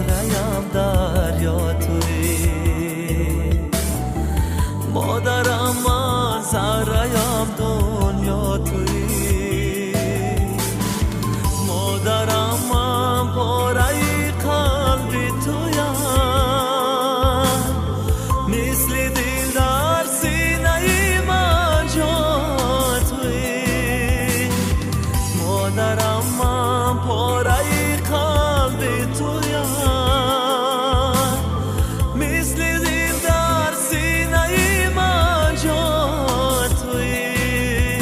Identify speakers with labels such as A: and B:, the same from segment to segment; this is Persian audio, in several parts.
A: قطره‌ام دریا تویی، مادرم من ذره‌ام دنیا تویی، مادرم من پاره قلبی تویم، مثل دل در سینه من جا تویی، مادرم من پاره قلبی تویم، مثل دل در سینه من جا تویی،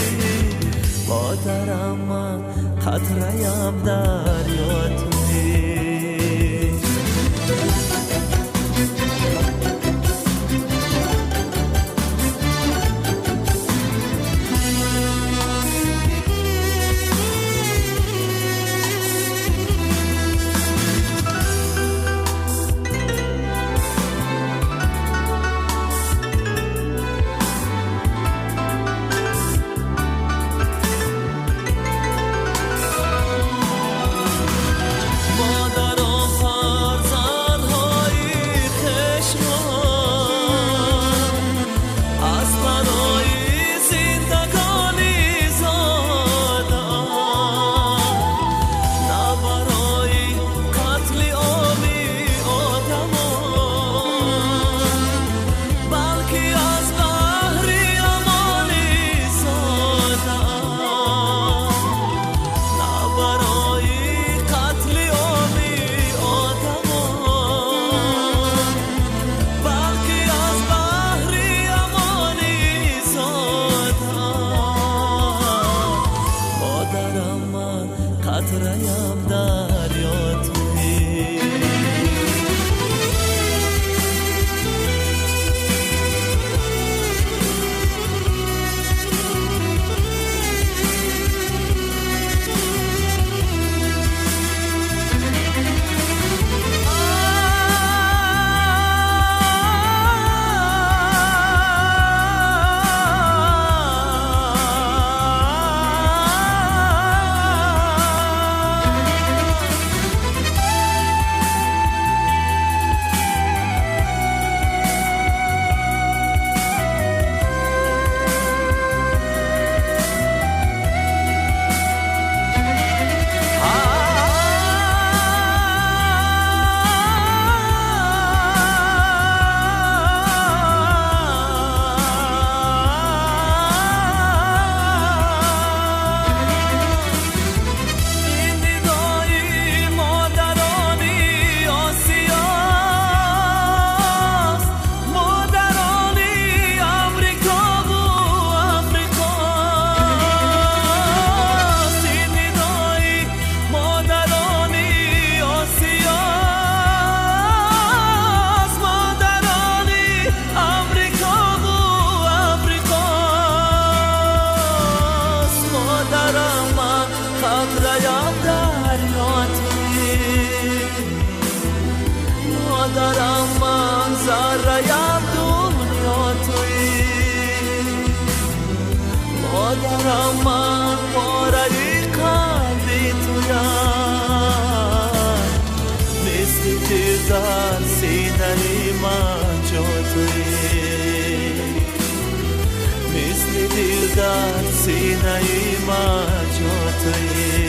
A: مادرم من قطره‌ام دریا تویی. قطره‌ام دریا تویی. قطره‌ام دریا تویی، مادرم من ذره‌ام دنیا تویی، مادرم من پاره قلبی تویم، مثل دل در سینه من جا تویی، مثل دل در سینه من جا تویی.